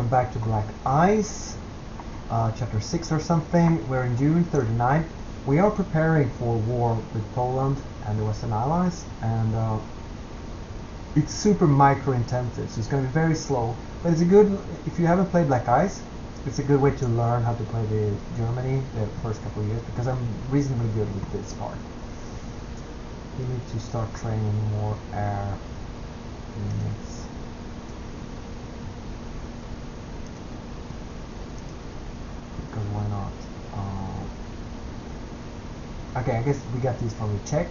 Welcome back to Black Ice, chapter 6 or something. We're in June 39. We are preparing for war with Poland and the Western Allies, and it's super micro-intensive, so it's going to be very slow. But it's a good, if you haven't played Black Ice, it's a good way to learn how to play the Germany the first couple of years, because I'm reasonably good with this part. We need to start training more air units. Because why not? Okay, I guess we got these from the Czech.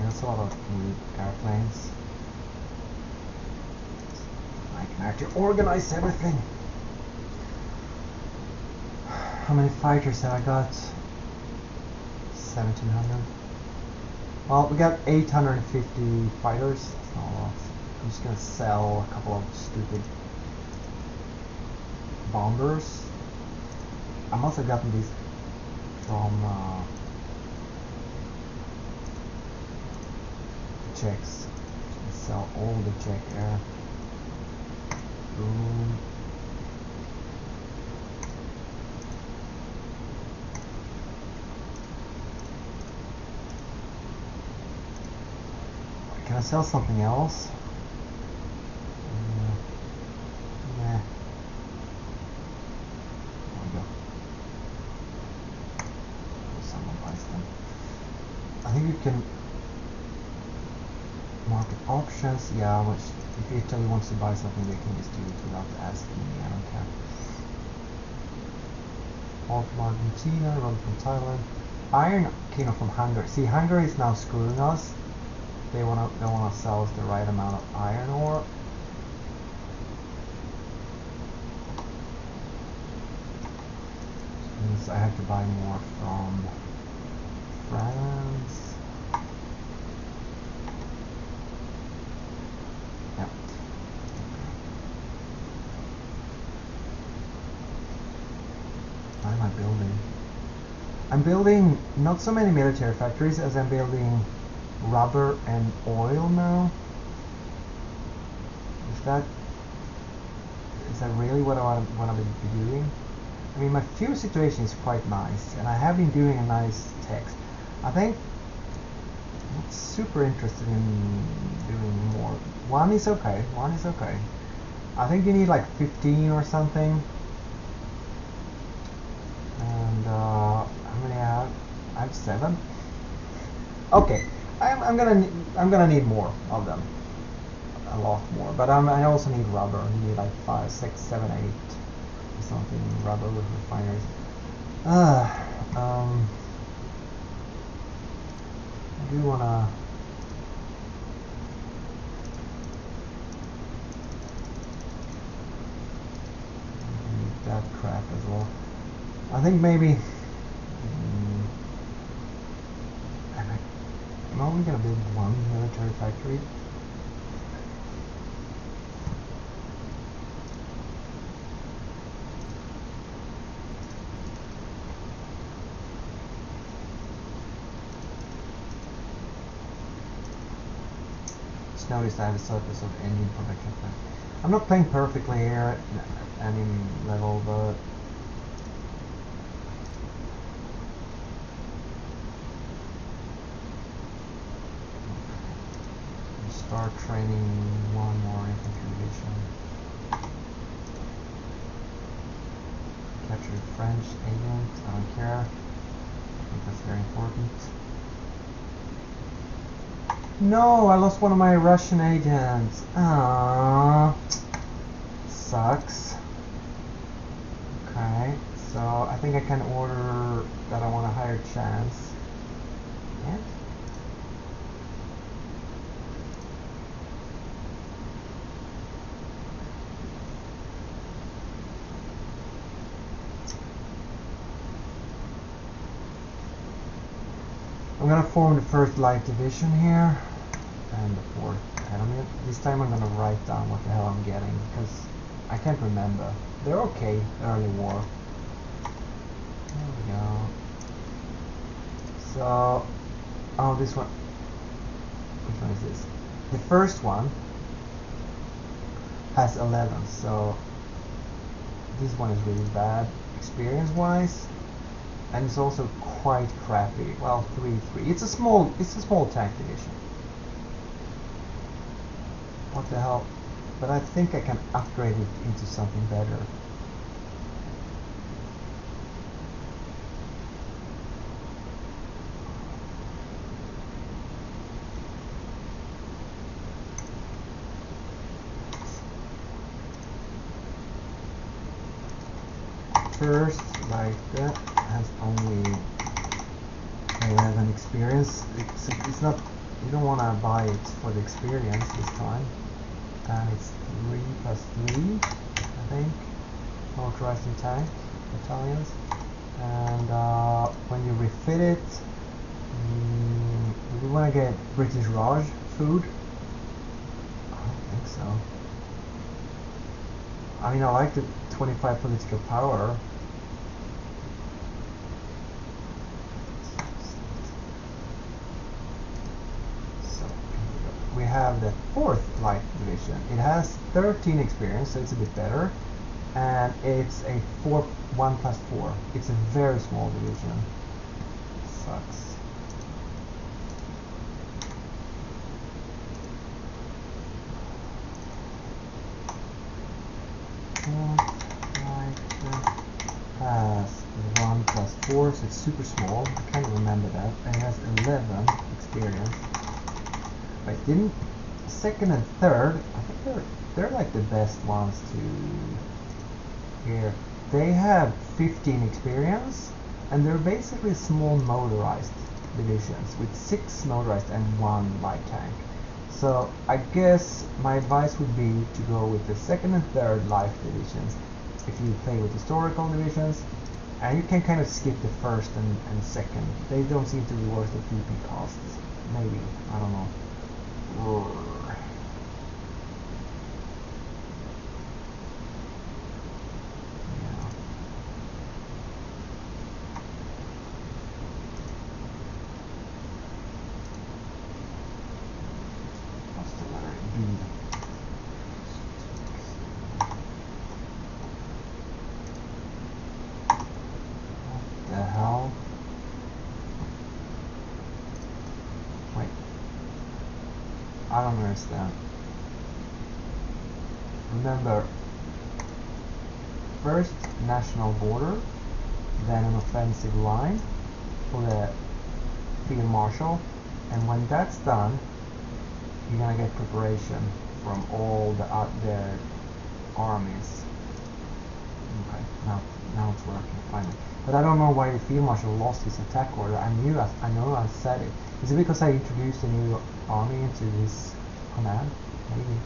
That's a lot of new airplanes. I can actually organize everything. How many fighters have I got? 1700. Well, we got 850 fighters. That's not a lot. I'm just gonna sell a couple of stupid bombers. I must have gotten these from Czechs. Sell all the Czech air. Boom. Can I sell something else? Nah. There we go. Someone buys them. I think you can market options. Yeah, which if Italy wants to buy something, they can just do it without asking me. I don't care. All from Argentina, Ron from Thailand, Iron Kino from Hungary. See, Hungary is now screwing us. They wanna sell us the right amount of iron ore. Which means I have to buy more from France. Yep. Why am I building? I'm building not so many military factories as I'm building rubber and oil now. Is that really what I want to be doing? I mean, my fuel situation is quite nice, and I have been doing a nice text. I think I'm not super interested in doing more. One is okay. I think you need like 15 or something. And how many I have? I have 7. Okay. I'm gonna need more of them, a lot more. But I also need rubber. I need like 5, 6, 7, 8, or something rubber with refineries. I do wanna. Need that crap as well. I think maybe. I'm only gonna build one military factory. Just noticed I have a surplus of engine production. I'm not playing perfectly here at any level, but start training one more infantry division. Capture French agent, I don't care. I think that's very important. No, I lost one of my Russian agents. Ah, sucks. Okay, so I think I can order that I want a higher chance. Yeah. I'm gonna form the first light division here, and the fourth enemy. This time I'm gonna write down what the hell I'm getting, because I can't remember. They're okay, early war. There we go. So, oh, this one. Which one is this? The first one has 11, so this one is really bad experience-wise, and it's also quite crappy. Well, 3-3. It's a small tank division. What the hell? But I think I can upgrade it into something better. First, like that, has only 11 experience. It's not. You don't want to buy it for the experience this time. And it's 3 plus 3, I think. Motorized in tank battalions. And when you refit it, do we want to get British Raj food? I don't think so. I mean, I like the 25 political power. So we have the 4th light division. It has 13 experience, so it's a bit better, and it's a 1 plus 4. It's a very small division. Sucks. Has 1 plus 4, so it's super small. I can't remember that. And it has 11 experience. But didn't second and third, I think they're like the best ones to here. They have 15 experience, and they're basically small motorized divisions with 6 motorized and 1 light tank. So I guess my advice would be to go with the second and third light divisions if you play with historical divisions, and you can kind of skip the first and second. They don't seem to be worth the PP costs. Maybe, I don't know. Yeah. What's the letter B? The hell? Wait. I don't understand. Remember, first national border, then an offensive line for the field marshal, and when that's done, you're gonna get preparation from all the armies. Okay, now it's working finally. But I don't know why the field marshal lost his attack order. I know I said it. Is it because I introduced a new army into this command? Maybe.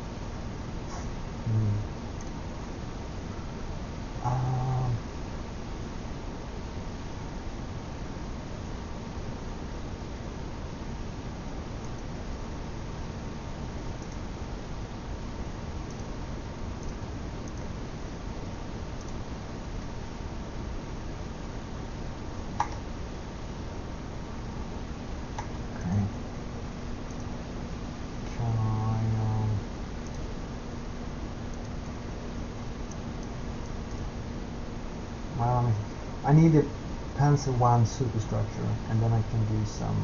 Well, I need a Panzer 1 superstructure, and then I can do some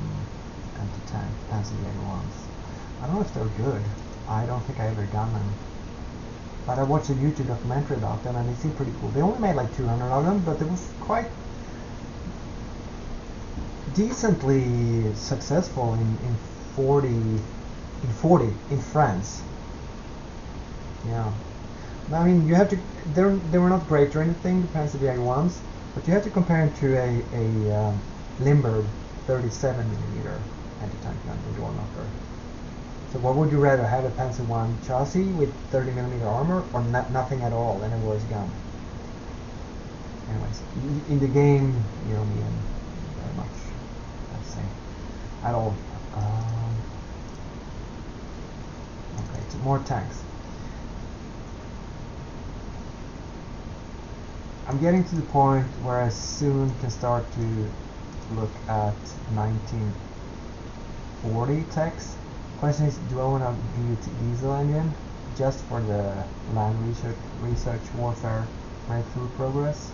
anti-tank Panzer Jaeger ones. I don't know if they're good. I don't think I ever done them. But I watched a YouTube documentary about them, and they seem pretty cool. They only made like 200 of them, but it was quite decently successful in 40 in France. Yeah. I mean, you have to. They were not great or anything, the Panzer Jaeger ones, but you have to compare it to a Limburg 37mm anti-tank gun, the door knocker. So what would you rather have, a Panzer 1 chassis with 30mm armor, or nothing at all and a worse gun? Anyways, in the game, you know me, and very much, I'd say. at all. Okay, two more tanks. I'm getting to the point where I soon can start to look at 1940 techs. Question is, do I want to do it diesel engine just for the land research warfare breakthrough progress?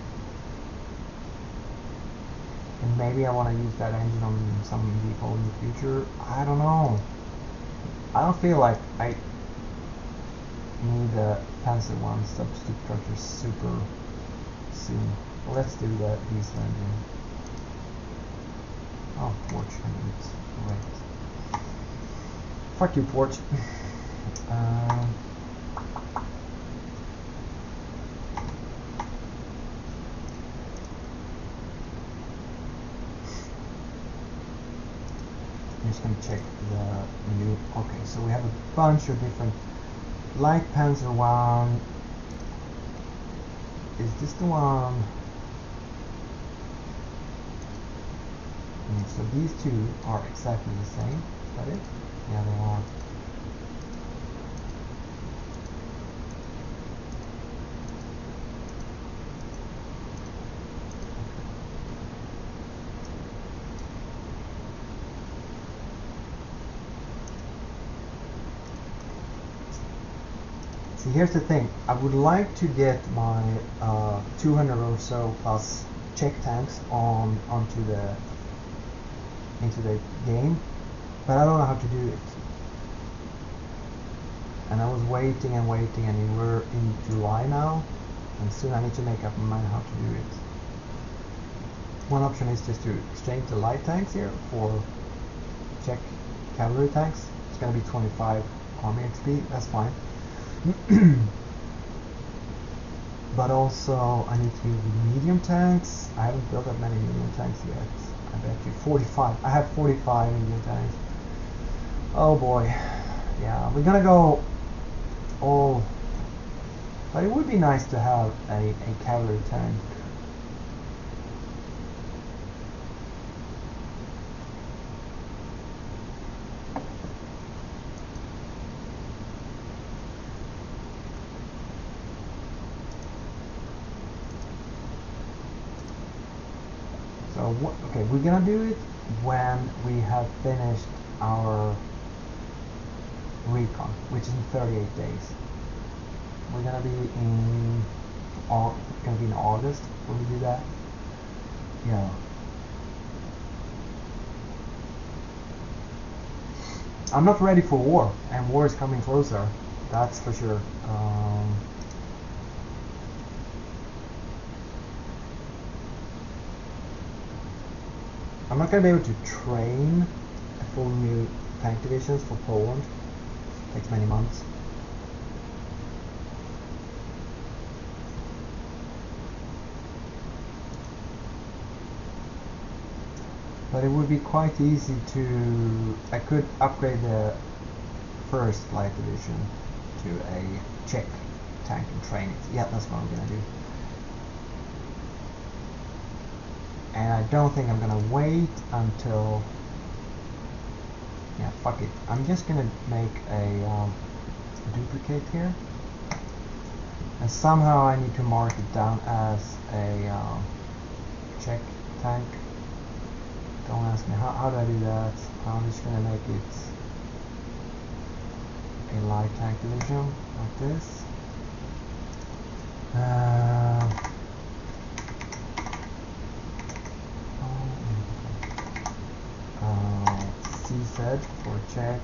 And maybe I want to use that engine on some vehicle in the future. I don't know. I don't feel like I need a Panzer I substitute structure super soon. Let's do the diesel engine. Oh, Porsche, I need it. Right. Fuck you, Porsche. I'm just gonna check the new. Okay, so we have a bunch of different light Panzer I. Is this the one? So these two are exactly the same. Is that it? Yeah, they are. See, here's the thing. I would like to get my 200 or so plus Czech tanks into the game, but I don't know how to do it. And I was waiting and waiting, and we're in July now, and soon I need to make up my mind how to do it. One option is just to exchange the light tanks here for Czech cavalry tanks. It's gonna be 25 army XP. That's fine. But also I need to use medium tanks. I haven't built that many medium tanks yet. I bet you 45. I have 45 medium tanks. Oh boy. Yeah, we're gonna go all. But it would be nice to have a cavalry tank. Okay, we're gonna do it when we have finished our recon, which is in 38 days. We're gonna be in August when we do that. Yeah. I'm not ready for war, and war is coming closer. That's for sure. I'm not going to be able to train a full new tank divisions for Poland. It takes many months. But it would be quite easy to... I could upgrade the first light division to a Czech tank and train it. Yeah, that's what I'm going to do. And I don't think I'm gonna wait until... Yeah, fuck it. I'm just gonna make a duplicate here. And somehow I need to mark it down as a Czech tank. Don't ask me how do I do that. I'm just gonna make it a light tank division like this. CZ for Czech.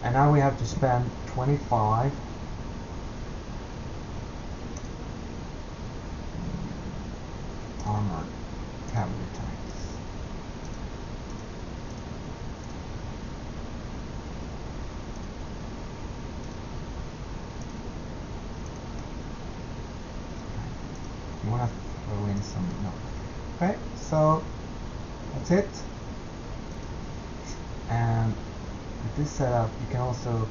And now we have to spend 25 armored cavalry tanks. You want to throw in some? No. Okay, so that's it. And with this setup, you can also...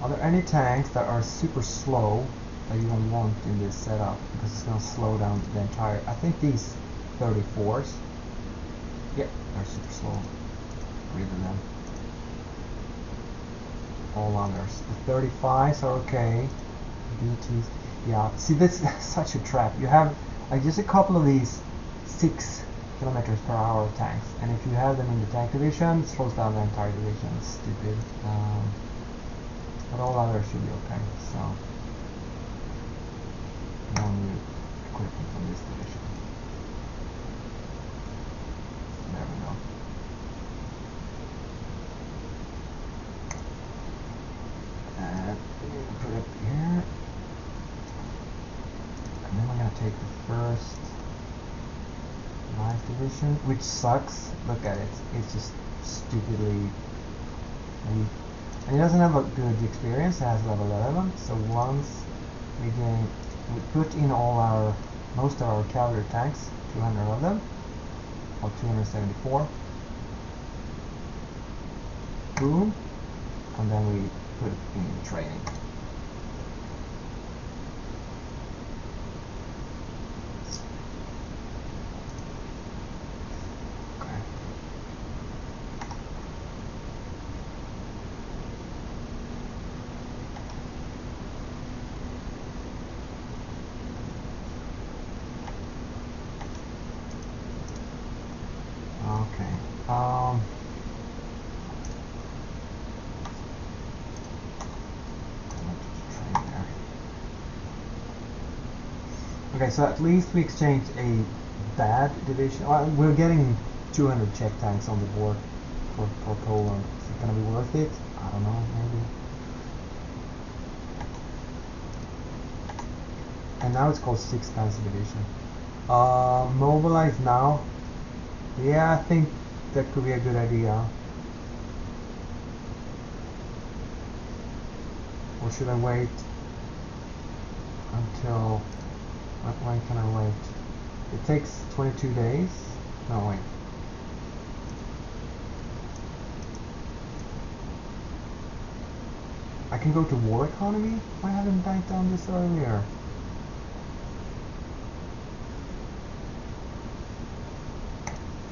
Are there any tanks that are super slow that you don't want in this setup because it's going to slow down the entire... I think these 34s. Yep, They're super slow. Breathe them. All others. The 35s are okay. BTs, yeah. See, that's such a trap. You have just a couple of these 6 kilometers per hour tanks, and if you have them in the tank division, it slows down the entire division. It's stupid. But all others should be okay. So no new equipment from this division. There we go. And put it up here. And then we're gonna take the first light division, which sucks. Look at it. It's just stupidly weak. And it doesn't have a good experience. It has level 11. So once we put in most of our cavalry tanks, 200 of them, or 274. Boom. And then we put it in training. Okay, so at least we exchanged a bad division. We're getting 200 Czech tanks on the board for Poland. Is it gonna be worth it? I don't know, maybe. And now it's called 6th Panzer Division. Mobilize now. Yeah, I think that could be a good idea. Or should I wait until... When can I wait? It takes 22 days? No, wait. I can go to war economy? Why haven't I done this earlier?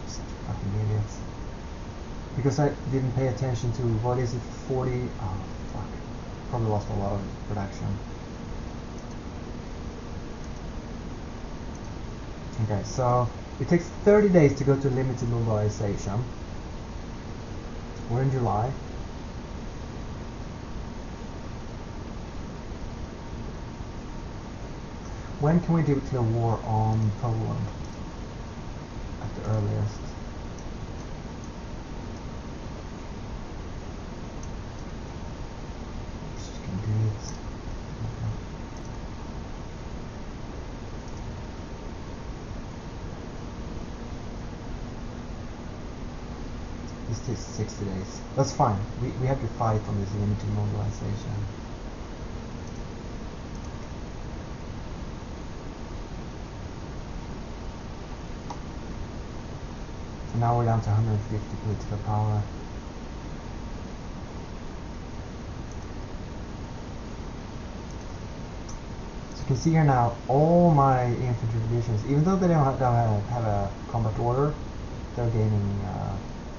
Such fucking idiots. Because I didn't pay attention to, what is it, 40? Oh, fuck. Probably lost a lot of production. Okay, so it takes 30 days to go to limited mobilization. We're in July. When can we declare war on Poland? At the earliest. Just can do it. This takes 60 days. That's fine. We have to fight on this limited mobilization. So now we're down to 150 political power. So you can see here now all my infantry divisions, even though they don't have a combat order, they're gaining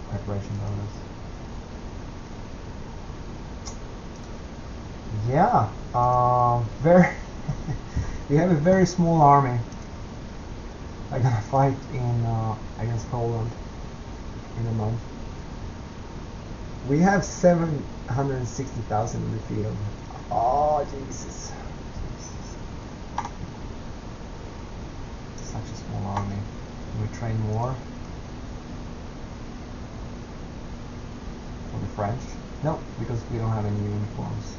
preparation bonus. Yeah, very. We have a very small army. I'm gonna fight in against Poland in a month. We have 760,000 in the field. Oh Jesus! Such a small army. We train more. For the French? No, because we don't have any uniforms.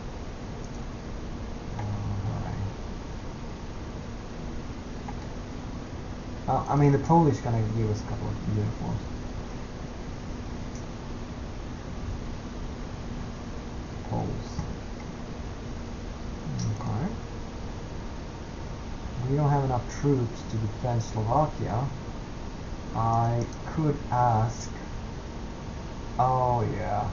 I mean, the Polish gonna give us a couple of uniforms. Poles. Okay. We don't have enough troops to defend Slovakia. I could ask. Oh yeah.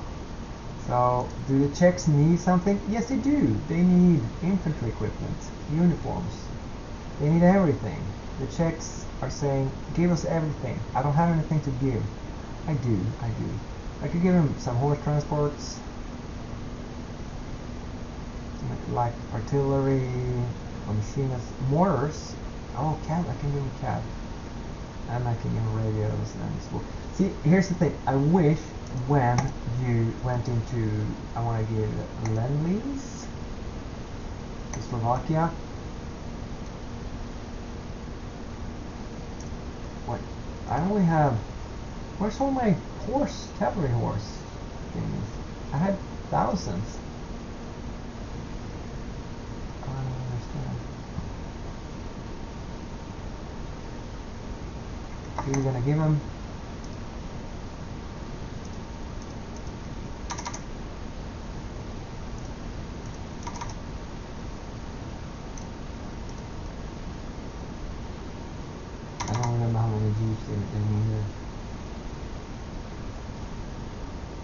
So, do the Czechs need something? Yes, they do. They need infantry equipment, uniforms. They need everything. The Czechs are saying, give us everything. I don't have anything to give. I do. I could give him some horse transports, like artillery, or machinists, mortars. Oh, cav, I can give him cav. And I can give him radios and school. See, here's the thing. I wish when you went into, I want to give Lend-Lease to Slovakia. What? I only have. Where's all my horse, cavalry horse things? I had thousands. I don't understand. We're gonna give him. I don't remember how many jeeps in here.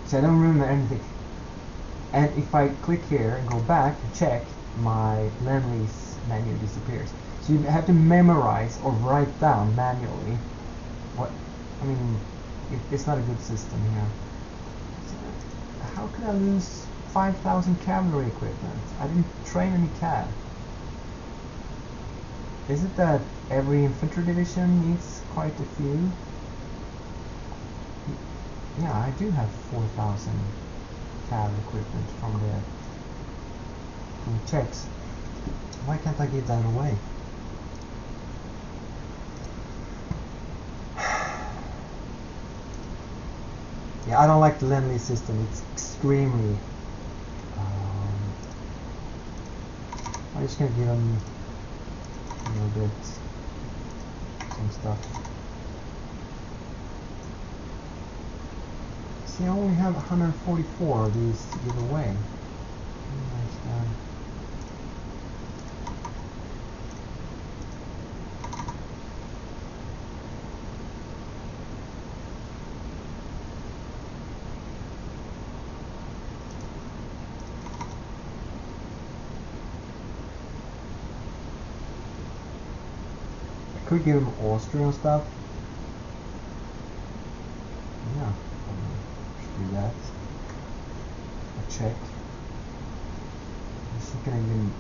So I don't remember anything. And if I click here and go back and check, my Lend-Lease menu disappears. So you have to memorize or write down manually. What? I mean, it's not a good system here. So how could I lose 5,000 cavalry equipment? I didn't train any cav. Is it that every infantry division needs quite a few? Yeah, I do have 4,000 cav equipment from the Czechs. Why can't I give that away? Yeah, I don't like the Lend-Lease system. It's extremely. I'm just gonna give them a little bit some stuff. See, I only have 144 of these to give away. I don't understand. Could give him Austrian stuff. Yeah, should do that. A check. I'm just gonna give him.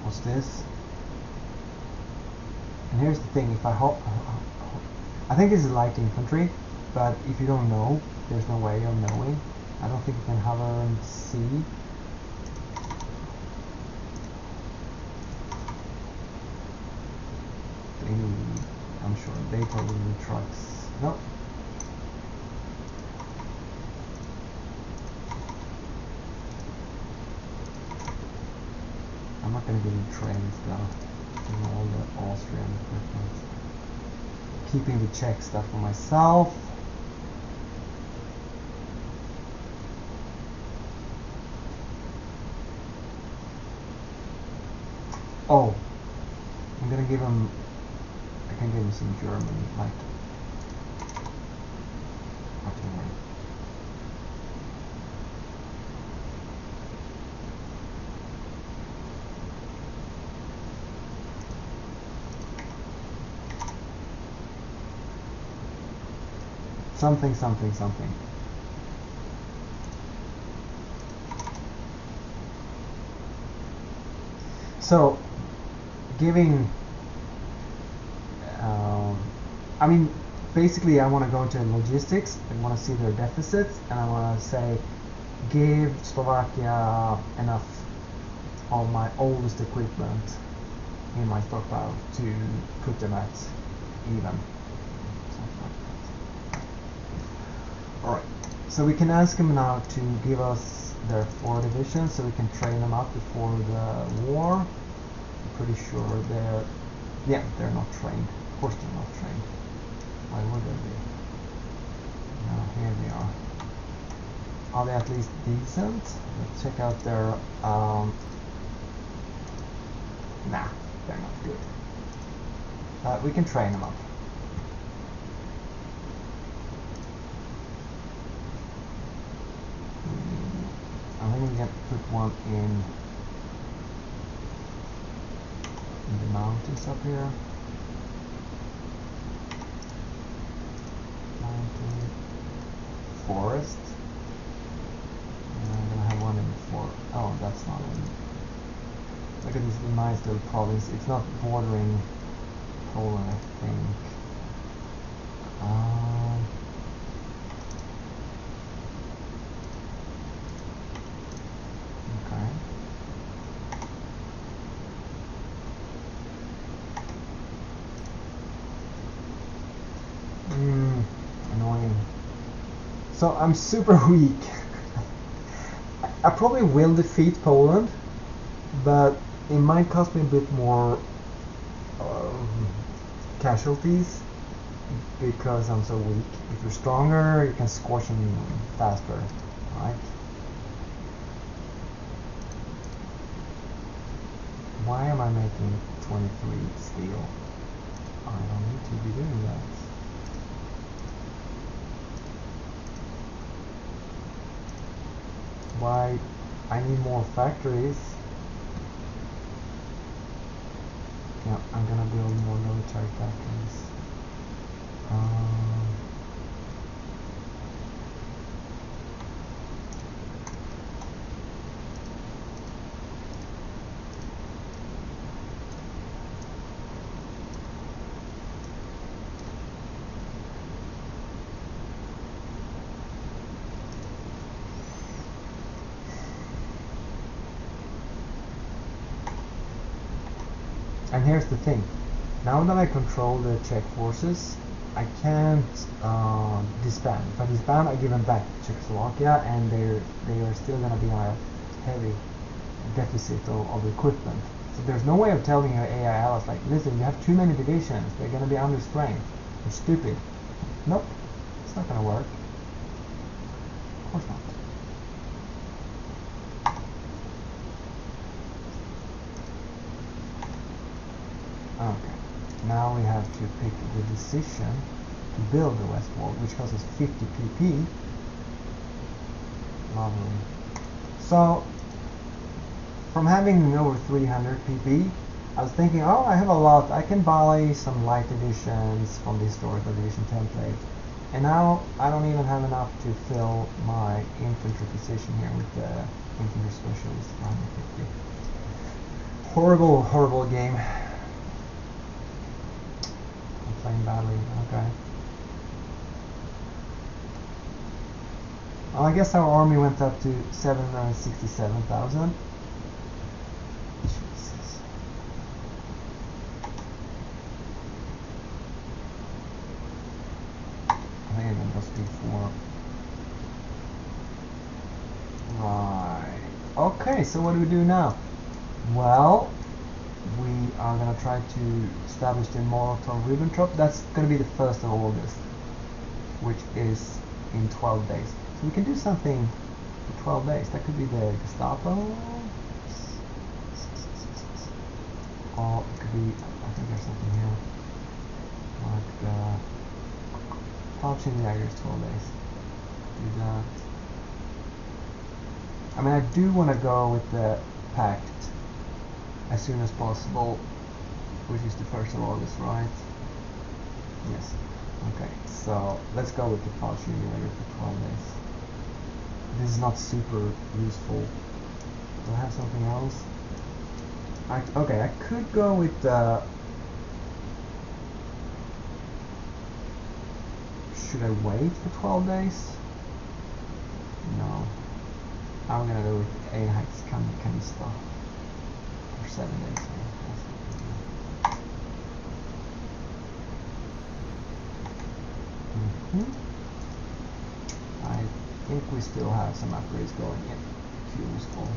What's this? And here's the thing: if I I think this is light infantry, but if you don't know, there's no way of knowing. I don't think you can hover and see. I'm sure they probably need trucks. Nope. I'm not gonna give you trains though. And all the Austrian equipment. Keeping the Czech stuff for myself. Oh, I'm gonna give him. I can give him some German, like artillery. Something, something, something. So, giving. I mean, basically, I want to go into logistics. I want to see their deficits, and I want to say, give Slovakia enough of my oldest equipment in my stockpile to put them at even. Alright, so we can ask them now to give us their 4 divisions so we can train them up before the war. I'm pretty sure they're not trained. Of course they're not trained. Why would they be? Now here they are. Are they at least decent? Let's check out their nah, they're not good. We can train them up. I think we can put one in mountains up here. Mountain, forest. And I'm gonna have one in oh, that's not in. Look at this nice little province. It's not bordering Poland, I think. Okay. Annoying. So I'm super weak. I probably will defeat Poland, but it might cost me a bit more casualties because I'm so weak. If you're stronger, you can squash them faster, right? Why am I making 23 steel? I don't need to be doing that. Why? I need more factories. Yeah, I'm gonna build more military factories. And here's the thing, now that I control the Czech forces, I can't disband. If I disband, I give them back to Czechoslovakia, and they are still going to be on a heavy deficit of equipment. So there's no way of telling your AI allies, like, listen, you have too many divisions, they're going to be under strength. You're stupid. Nope, it's not going to work. Of course not. Okay, now we have to pick the decision to build the west wall, which costs us 50 PP. Lovely. So, from having over 300 PP, I was thinking, oh, I have a lot. I can buy some light editions from the historical edition template. And now I don't even have enough to fill my infantry position here with the infantry specialist 150. Horrible, horrible game. Playing badly, okay. Well, I guess our army went up to 767,000. Jesus. I think I can go speed 4. Right. Okay, so what do we do now? Well, we are going to try to establish the Molotov-Ribbentrop. That's going to be the 1st of August, which is in 12 days. So we can do something for 12 days. That could be the Gestapo. Or it could be, I think there's something here, like the Pouch in the Jaggers, 12 days. Do that. I mean, I do want to go with the Pact as soon as possible, which is the 1st of August, right? Yes. Okay, so let's go with the Pouch Simulator for 12 days. This is not super useful. Do I have something else? Okay, I could go with the... Should I wait for 12 days? No. I'm gonna go with Einheitskanista for 7 days. I think we still have some upgrades going in. Fuel is full.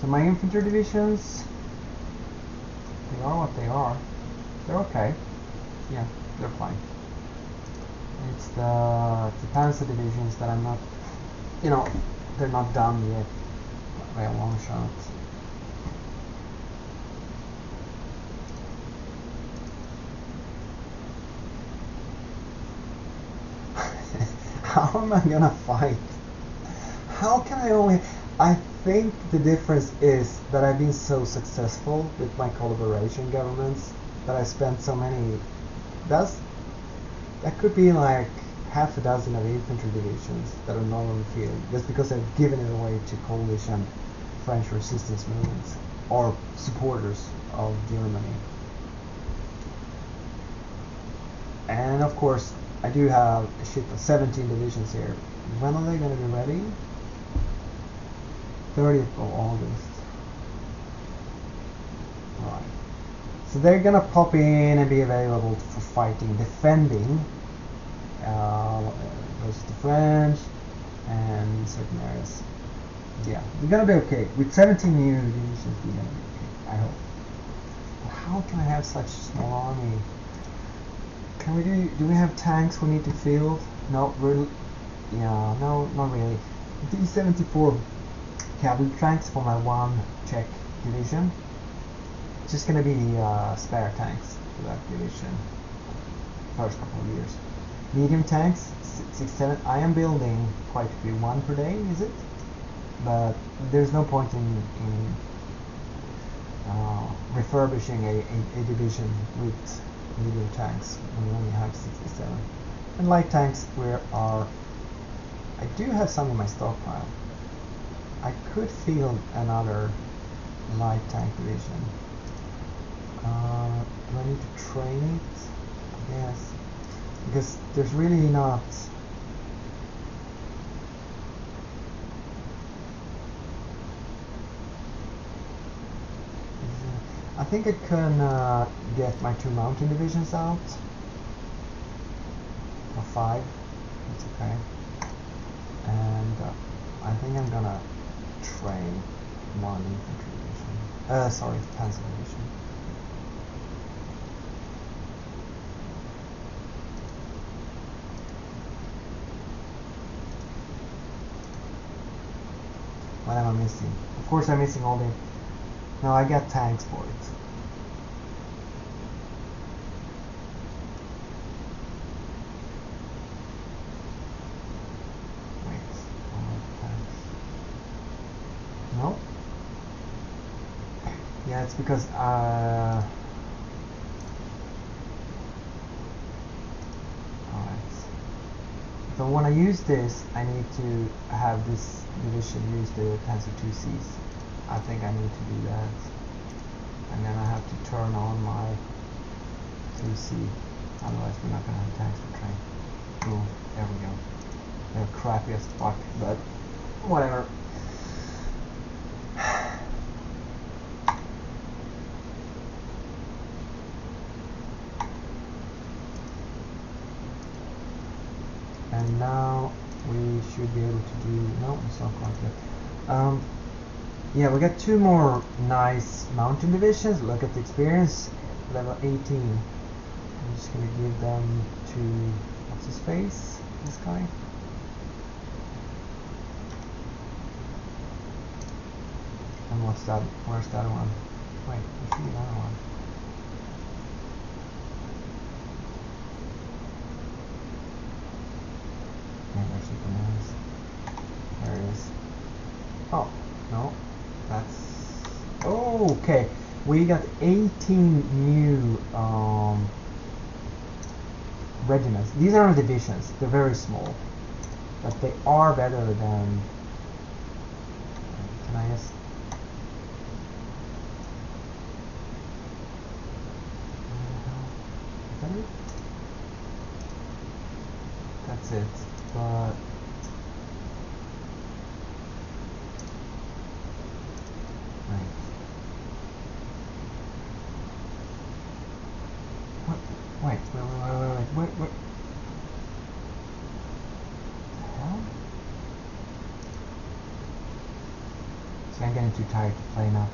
So my infantry divisions, they are what they are. They're okay. Yeah, they're fine. It's the Panzer divisions that I'm not, they're not done yet. by a long shot. How am I gonna fight? How can I only... I think the difference is that I've been so successful with my collaboration governments that I spent so many... that could be like half a dozen of infantry divisions that are not on the field just because I've given it away to coalition French resistance movements or supporters of Germany. And of course I do have a shit of 17 divisions here. When are they going to be ready? 30th of August. Right. So they're going to pop in and be available for fighting, defending versus the French and certain areas. Yeah, we're going to be okay. With 17 new divisions, we're going to be okay, I hope. But how can I have such a small army? Can we do we have tanks we need to field? No, really. Yeah, no, not really. D-74 cavalry tanks for my one Czech division. It's just gonna be spare tanks for that division. First couple of years. Medium tanks, 6-7. I am building quite a few, one per day, is it? But there's no point in refurbishing a division with medium tanks when we only have 67. And light tanks I do have some in my stockpile. I could field another light tank division. Do I need to train it? Yes. Because there's really not... I think I can get my 2 mountain divisions out. Or 5. That's okay. And I think I'm gonna train 1 infantry division. Sorry, panzer division. What am I missing? Of course I'm missing all the... No, I got tanks for it. Wait, tanks. No? Yeah, it's because alright. If I want to use this, I need to have this division use the Panzer IICs. I think I need to do that. And then I have to turn on my 2C. Otherwise we're not going to have tanks to train. Boom. There we go. They're crappy as fuck, but whatever. And now we should be able to do... No, it's not quite yet. Yeah, we got 2 more nice mountain divisions. Look at the experience. Level 18. I'm just going to give them to... What's his face? This guy? And what's that? Where's the other one? Wait, I see the other one. There it is. Oh, no. That's... Oh, okay. We got 18 new regiments. These are divisions. They're very small. But they are better than... Can I just... Is that it? That's it. But... Wait. What the hell? See, I'm getting too tired to play now.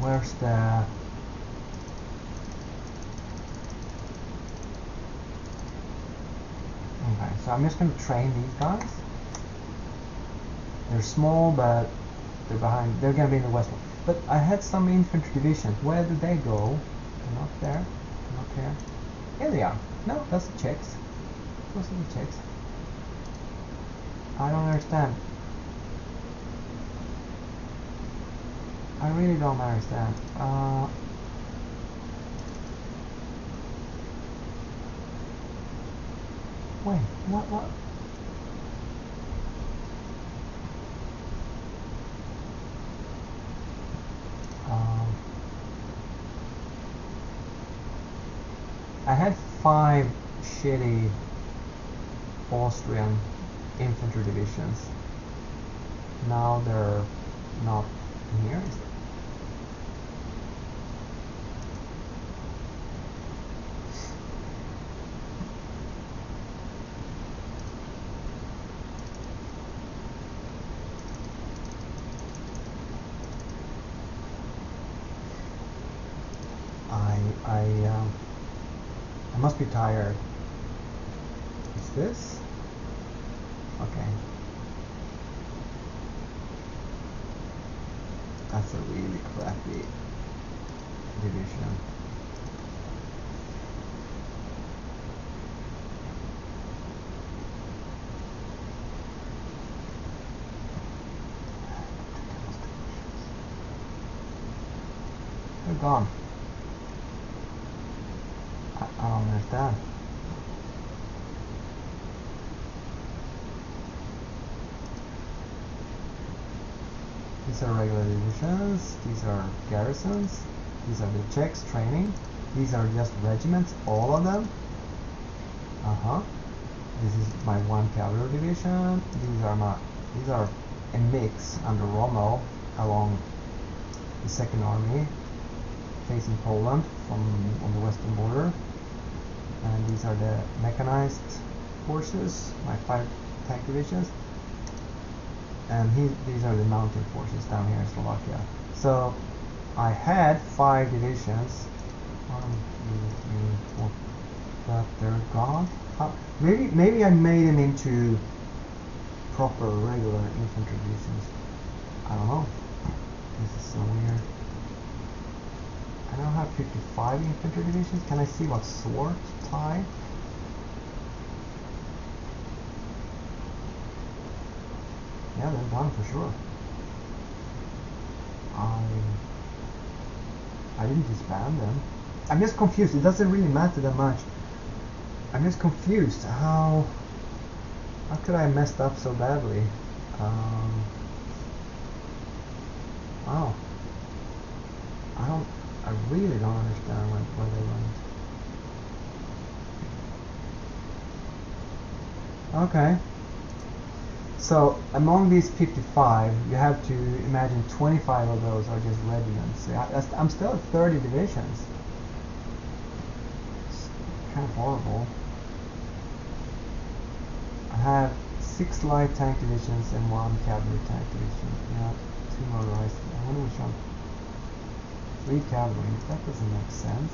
Where's the... Okay, so I'm just going to train these guys. They're small, but They're behind. They're gonna be in the west one. But I had some infantry divisions. Where did they go? They're not there. They're not here. Here they are. No, that's the Czechs. Those are the Czechs. I don't understand. I really don't understand. Wait, what? I had 5 shitty Austrian infantry divisions. Now they're not here. Is it? I must be tired. Is this? Okay. That's a really crappy division. They're gone. I don't understand. These are regular divisions, these are garrisons, these are the Czechs training, these are just regiments, all of them. This is my 1 cavalry division, these are a mix under Rommel along the 2nd Army facing Poland on the western border. And these are the mechanized forces, my 5 tank divisions. And these are the mounted forces down here in Slovakia. So I had 5 divisions. 1, 2, 3, 4. But they're gone. Maybe I made them into proper regular infantry divisions. I don't know. This is so weird. I now have 55 infantry divisions. Can I see what sort type? Yeah, they're done for sure. I didn't disband them. I'm just confused. It doesn't really matter that much. I'm just confused. How could I have messed up so badly? Wow. I really don't understand where they went. Okay. So among these 55, you have to imagine 25 of those are just regiments. So I'm still at 30 divisions. It's kind of horrible. I have 6 light tank divisions and 1 cavalry tank division. Yeah, 2 motorized. I wonder which one. 3 cavalry. That doesn't make sense.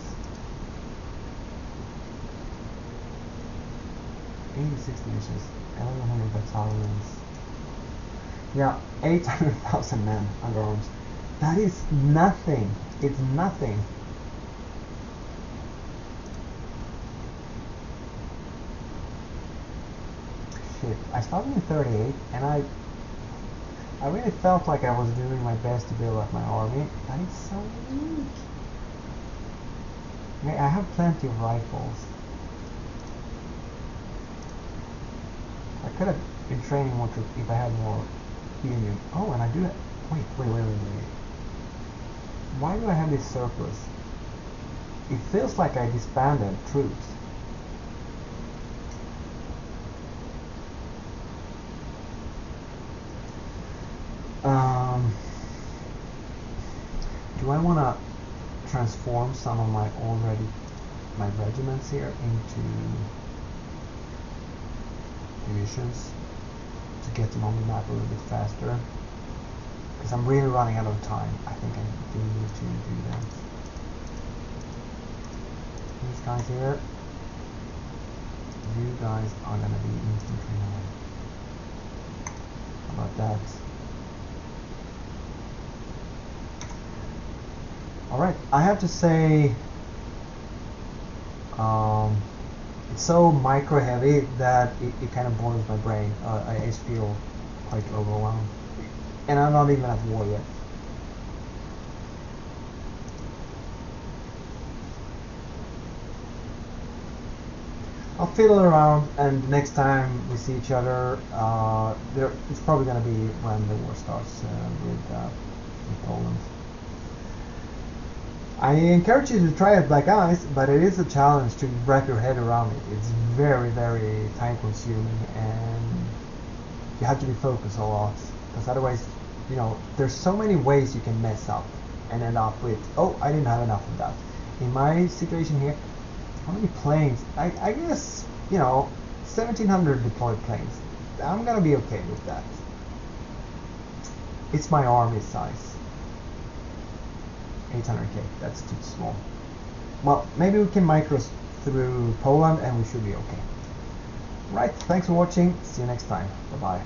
86 divisions. 1100 battalions. Yeah, 800,000 men under arms. That is nothing. It's nothing. Shit. I started in 38 and I really felt like I was doing my best to build up my army. That is so weak. I have plenty of rifles. I could have been training more troops if I had more helium. Oh, and I do have... Wait. Why do I have this surplus? It feels like I disbanded troops. Do I want to transform some of my regiments here into divisions to get them on the map a little bit faster? Because I'm really running out of time. I think I do need to do that. These guys here, you guys are gonna be infantry now. How about that? Alright, I have to say, it's so micro heavy that it kind of boils my brain. I just feel quite overwhelmed. And I'm not even at war yet. I'll fiddle around, and next time we see each other, it's probably going to be when the war starts with Poland. I encourage you to try it Black Ice, but it is a challenge to wrap your head around it. It's very, very time consuming, and you have to be focused a lot, because otherwise, there's so many ways you can mess up and end up with, oh, I didn't have enough of that. In my situation here, how many planes? I guess, 1,700 deployed planes. I'm gonna be okay with that. It's my army size. 800k, that's too small. Well, maybe we can micro through Poland and we should be okay. Right, thanks for watching. See you next time. Bye bye.